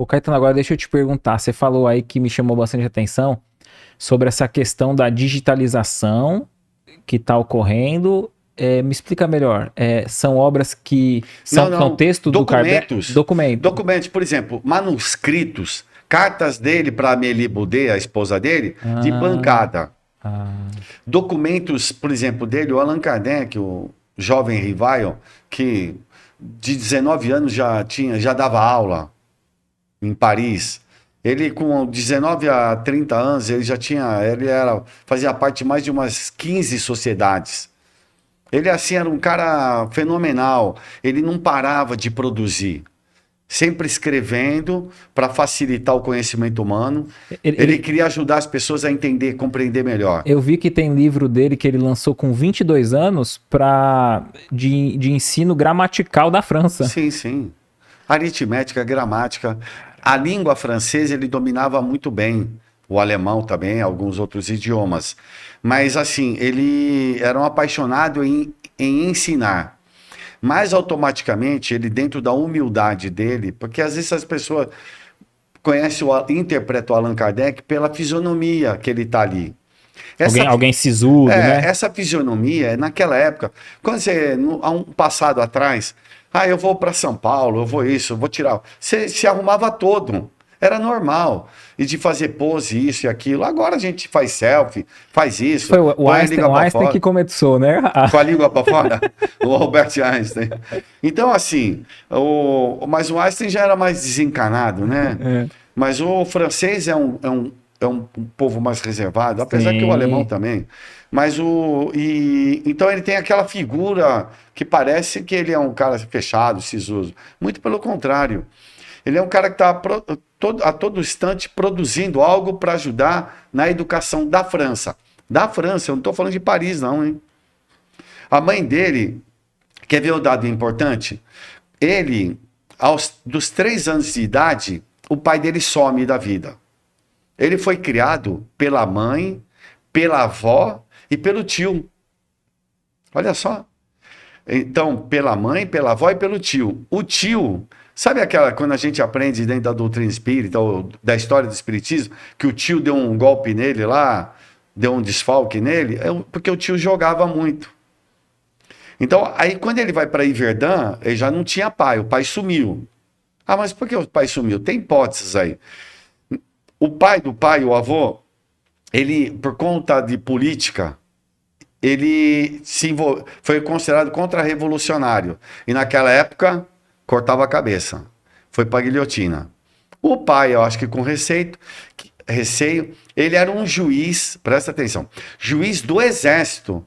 Ô, Caetano, agora deixa eu te perguntar. Você falou aí que me chamou bastante atenção sobre essa questão da digitalização que está ocorrendo. Me explica melhor. São obras que Não, são não. texto do Kardec? Documentos. Documento. Documentos, por exemplo, manuscritos, cartas dele para Amélie Boudet, a esposa dele, de Ah, bancada. ah, Documentos, por exemplo, dele, o Allan Kardec, o jovem Rivail, que de 19 anos já dava aula em Paris. Ele, com 19 a 30 anos, fazia parte de mais de umas 15 sociedades. Ele, assim, era um cara fenomenal. Ele não parava de produzir. Sempre escrevendo para facilitar o conhecimento humano. Ele queria ajudar as pessoas a entender, compreender melhor. eu vi que tem livro dele que ele lançou com 22 anos de ensino gramatical da França. Sim, sim. Aritmética, gramática. A língua francesa ele dominava muito bem. O alemão também, alguns outros idiomas. Mas, assim, ele era um apaixonado em ensinar. Mas, automaticamente, ele, dentro da humildade dele, porque às vezes as pessoas interpretam o Allan Kardec pela fisionomia que ele está ali. Alguém sisudo, né? Essa fisionomia, naquela época, quando há um passado atrás, eu vou para São Paulo, eu vou isso, eu vou tirar. Você se arrumava todo. Era normal. E de fazer pose, isso e aquilo. Agora a gente faz selfie, faz isso. Foi o Einstein que começou, né? Com a língua para fora? O Albert Einstein. Então, assim, mas o Einstein já era mais desencanado, né? É. Mas o francês é um povo mais reservado, apesar que o alemão também. Mas então ele tem aquela figura que parece que ele é um cara fechado, sisudo. Muito pelo contrário. Ele é um cara que está a todo instante produzindo algo para ajudar na educação da França. Da França, eu não estou falando de Paris, não, hein? A mãe dele, quer ver o dado importante? Ele, dos 3 anos de idade, o pai dele some da vida. Ele foi criado pela mãe, pela avó e pelo tio. Olha só. Então, pela mãe, pela avó e pelo tio. O tio, sabe quando a gente aprende dentro da doutrina espírita, ou da história do espiritismo, que o tio deu um golpe nele lá, deu um desfalque nele? Porque o tio jogava muito. Então, aí quando ele vai para Iverdun, ele já não tinha pai, o pai sumiu. Mas por que o pai sumiu? Tem hipóteses aí. O pai do pai, o avô, ele, por conta de política, ele foi considerado contra-revolucionário. E naquela época, cortava a cabeça. Foi para a guilhotina. O pai, eu acho que com receio, ele era um juiz, presta atenção, juiz do exército.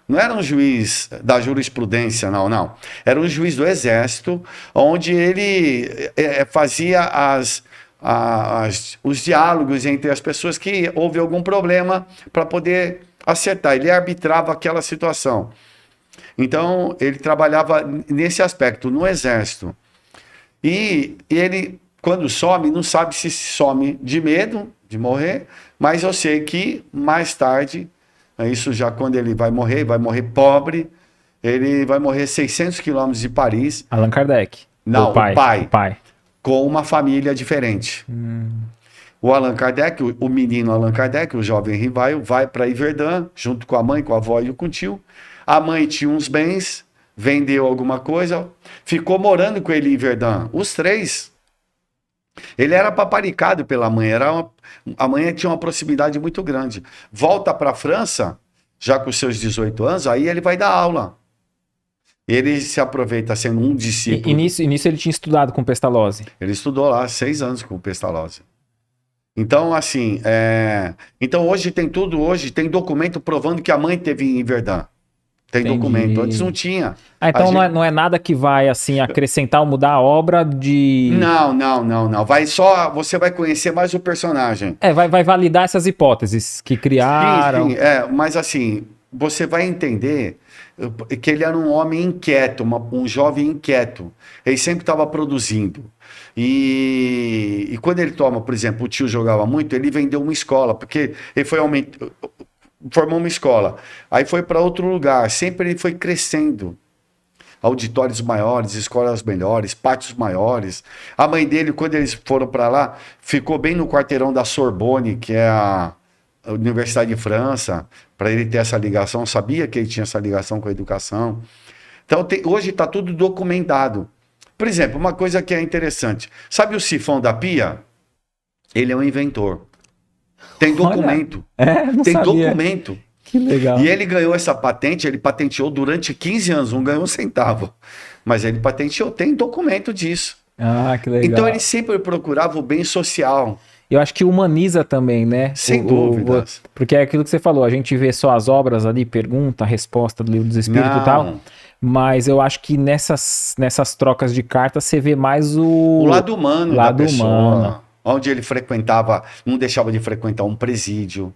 Não era um juiz da jurisprudência, não. Era um juiz do exército, onde ele fazia os diálogos entre as pessoas que houve algum problema para poder acertar. Ele arbitrava aquela situação. Então, ele trabalhava nesse aspecto, no exército. E ele, quando some, não sabe se some de medo de morrer, mas eu sei que mais tarde, isso já quando ele vai morrer pobre, ele vai morrer 600 quilômetros de Paris. Allan Kardec. Não, o pai. Com uma família diferente. O Allan Kardec, o menino Allan Kardec, o jovem Rivail, vai para Iverdun, junto com a mãe, com a avó e com o tio. A mãe tinha uns bens, vendeu alguma coisa, ficou morando com ele em Iverdun. Os 3. Ele era paparicado pela mãe, a mãe tinha uma proximidade muito grande. Volta para a França, já com seus 18 anos, aí ele vai dar aula. Ele se aproveita sendo um discípulo. E nisso ele tinha estudado com Pestalozzi. Ele estudou lá 6 anos com o Pestalozzi. Então, assim, então hoje tem documento provando que a mãe teve em Verdun. Tem Entendi. documento. Antes não tinha. Então não é nada que vai, assim, acrescentar ou mudar a obra de... Não. Você vai conhecer mais o personagem. Vai validar essas hipóteses que criaram. Sim, mas assim, você vai entender que ele era um homem inquieto, um jovem inquieto. Ele sempre estava produzindo. E quando ele toma, por exemplo, o tio jogava muito, ele vendeu uma escola, porque ele formou uma escola. Aí foi para outro lugar, sempre ele foi crescendo. auditórios maiores, escolas melhores, pátios maiores. A mãe dele, quando eles foram para lá, ficou bem no quarteirão da Sorbonne, que é a Universidade de França, para ele ter essa ligação. Sabia que ele tinha essa ligação com a educação. Então, hoje está tudo documentado. Por exemplo, uma coisa que é interessante. Sabe o sifão da pia? Ele é um inventor. Tem documento. Olha, não tem sabia. documento. Que legal. E ele ganhou essa patente, ele patenteou durante 15 anos, não ganhou um centavo. Mas ele patenteou, tem documento disso. Ah, que legal. Então ele sempre procurava o bem social. Eu acho que humaniza também, né? Sem dúvidas. Porque é aquilo que você falou, a gente vê só as obras ali, pergunta, resposta do livro dos espíritos e tal. Mas eu acho que nessas trocas de cartas você vê mais o lado humano lado da pessoa. humano. Onde ele frequentava, não deixava de frequentar um presídio.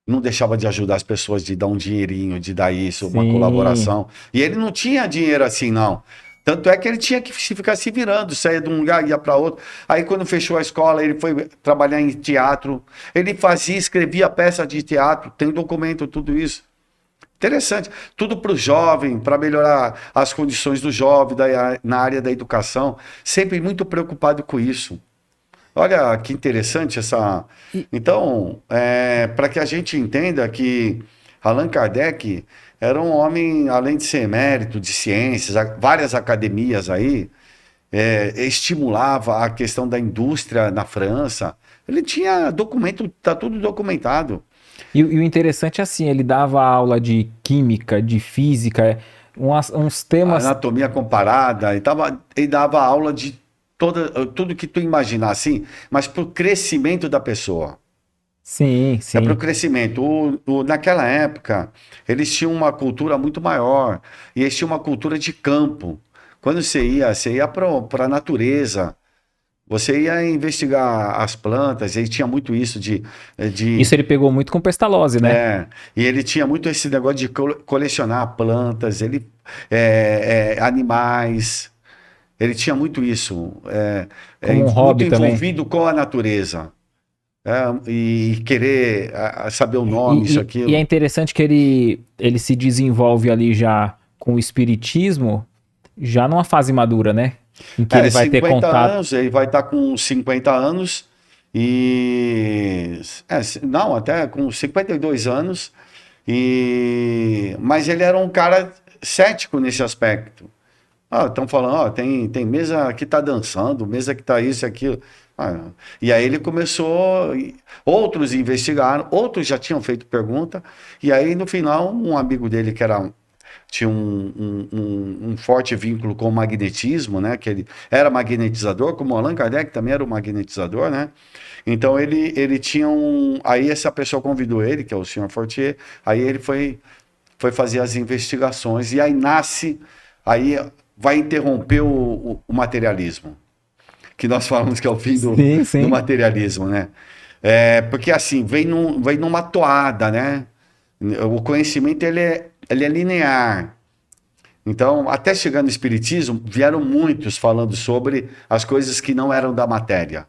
Não deixava de ajudar as pessoas, de dar um dinheirinho, de dar isso, uma Sim. colaboração. E ele não tinha dinheiro assim, não. Tanto é que ele tinha que ficar se virando, saía de um lugar, ia para outro. Aí quando fechou a escola, ele foi trabalhar em teatro. Ele escrevia peça de teatro, tem documento, tudo isso. Interessante. Tudo para o jovem, para melhorar as condições do jovem na área da educação. Sempre muito preocupado com isso. Olha que interessante essa... Então, para que a gente entenda que Allan Kardec era um homem, além de ser emérito de ciências, várias academias aí, estimulava a questão da indústria na França. Ele tinha documento, está tudo documentado. E o interessante é assim, ele dava aula de química, de física, uns temas... Anatomia comparada, ele dava aula de tudo que tu imaginar, assim, mas para o crescimento da pessoa. Sim, sim. É para o crescimento. Naquela época, eles tinham uma cultura muito maior, e eles tinham uma cultura de campo. Quando você ia para a natureza, você ia investigar as plantas, ele tinha muito isso de... Isso ele pegou muito com Pestalozzi, né? E ele tinha muito esse negócio de colecionar plantas, animais... Ele tinha muito isso, Como um hobby muito também. envolvido com a natureza. E querer saber o nome, isso, aquilo. E é interessante que ele se desenvolve ali já com o espiritismo, já numa fase madura, né? Em que ele vai ter contato. Anos, ele vai estar com 50 anos não, até com 52 anos. Mas ele era um cara cético nesse aspecto. Estão falando, tem mesa que está dançando, mesa que está isso e aquilo. E aí ele começou, outros investigaram, outros já tinham feito pergunta, e aí no final um amigo dele que tinha um forte vínculo com o magnetismo, né? Que ele era magnetizador, como o Allan Kardec também era um magnetizador, né? Então ele tinha aí essa pessoa convidou ele, que é o Sr. Fortier, aí ele foi fazer as investigações, e aí aí vai interromper o materialismo, que nós falamos que é o fim do materialismo, né? Porque assim, vem numa toada, né? O conhecimento ele é linear. Então, até chegar no Espiritismo, vieram muitos falando sobre as coisas que não eram da matéria.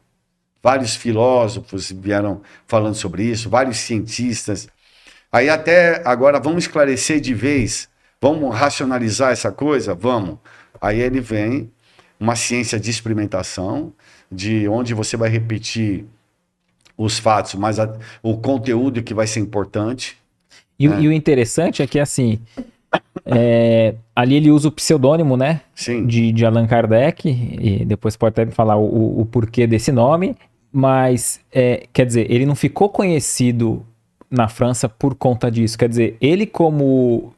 Vários filósofos vieram falando sobre isso, vários cientistas. Aí até agora, vamos esclarecer de vez, vamos racionalizar essa coisa? Vamos. Aí ele vem, uma ciência de experimentação, de onde você vai repetir os fatos, mas o conteúdo que vai ser importante. E o interessante é que, assim, ali ele usa o pseudônimo, né? Sim. De Allan Kardec, e depois pode até me falar o porquê desse nome, mas, quer dizer, ele não ficou conhecido na França por conta disso. Quer dizer, ele como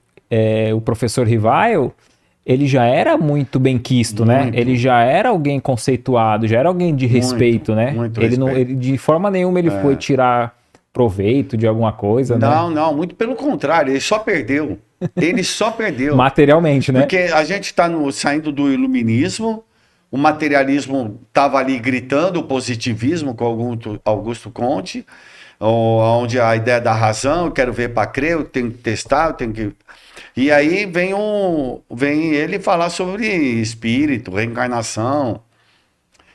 o professor Rivail, ele já era muito bem quisto, né? Ele já era alguém conceituado, já era alguém de respeito, né? Ele de forma nenhuma ele foi tirar proveito de alguma coisa, né? Não, muito pelo contrário, ele só perdeu. Ele só perdeu. Materialmente, né? Porque a gente está saindo do iluminismo, o materialismo estava ali gritando o positivismo com Augusto Comte, onde a ideia da razão, eu quero ver para crer, eu tenho que testar, eu tenho que... E aí vem ele falar sobre espírito, reencarnação.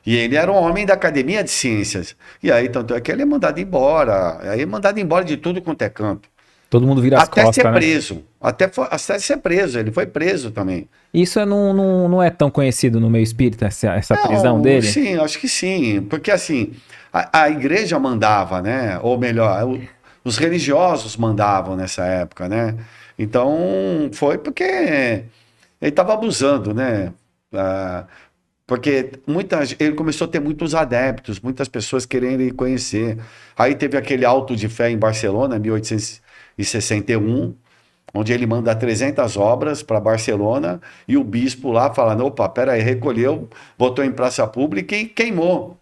E ele era um homem da Academia de Ciências. E aí, tanto é que ele é mandado embora. Aí é mandado embora de tudo quanto é canto. Todo mundo vira as Até costas, ser né? preso. Até ser preso. Ele foi preso também. Isso não é tão conhecido no meio espírita, essa prisão Não, dele? sim, acho que sim. Porque assim, a igreja mandava, né? Ou melhor, os religiosos mandavam nessa época, né? Então, foi porque ele estava abusando, né? Ah, porque ele começou a ter muitos adeptos, muitas pessoas querendo ir conhecer. Aí teve aquele auto de fé em Barcelona, 1861, onde ele manda 300 obras para Barcelona e o bispo lá falando, opa, peraí, recolheu, botou em praça pública e queimou.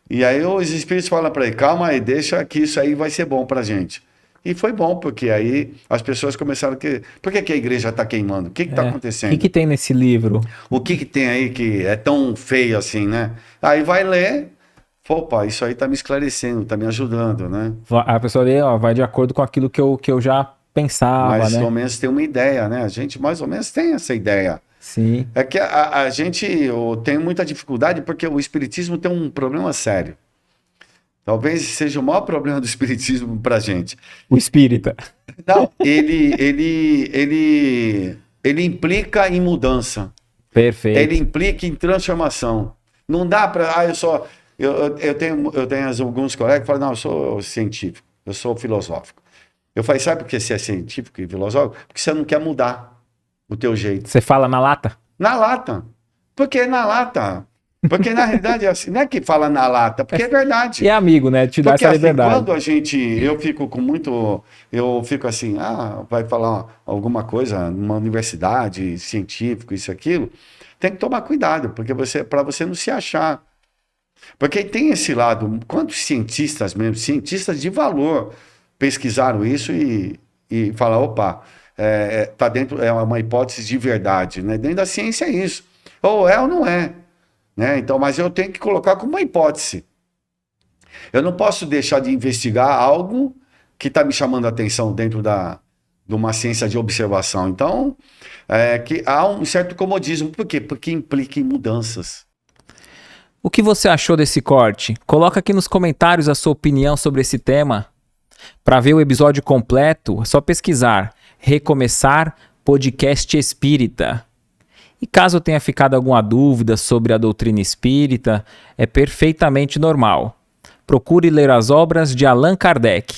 E aí os espíritos falam para ele, calma aí, deixa que isso aí vai ser bom para a gente. E foi bom, porque aí as pessoas começaram a querer... Por que a igreja está queimando? O que está O acontecendo? que tem nesse livro? O que tem aí que é tão feio assim, né? Aí vai ler, opa, isso aí tá me esclarecendo, tá me ajudando, né? A pessoa lê, ó, vai de acordo com aquilo que eu já pensava, Mais né? ou menos tem uma ideia, né? A gente mais ou menos tem essa ideia. Sim. É que a gente tem muita dificuldade porque o espiritismo tem um problema sério. Talvez seja o maior problema do espiritismo pra gente. O espírita. Não, ele implica em mudança. Perfeito. Ele implica em transformação. Não dá para. Eu tenho alguns colegas que falam: não, eu sou científico, eu sou filosófico. Eu falei: sabe por que você é científico e filosófico? Porque você não quer mudar o teu jeito. Você fala na lata? Na lata. Porque na lata. Porque na realidade é assim, não é que fala na lata, porque é verdade. E é amigo, né? Te dá Porque essa assim, liberdade. quando eu fico com muito, eu fico assim, vai falar alguma coisa numa universidade, científico, isso, aquilo, tem que tomar cuidado, porque para você não se achar. Porque tem esse lado, quantos cientistas mesmo, cientistas de valor, pesquisaram isso e falaram, opa, tá dentro, é uma hipótese de verdade, né? Dentro da ciência é isso. Ou é ou não é. Né? Então, mas eu tenho que colocar como uma hipótese. Eu não posso deixar de investigar algo que está me chamando a atenção dentro de uma ciência de observação. Então, que há um certo comodismo. Por quê? Porque implica em mudanças. O que você achou desse corte? Coloca aqui nos comentários a sua opinião sobre esse tema. Para ver o episódio completo, é só pesquisar Recomeçar Podcast Espírita. E caso tenha ficado alguma dúvida sobre a doutrina espírita, é perfeitamente normal. Procure ler as obras de Allan Kardec.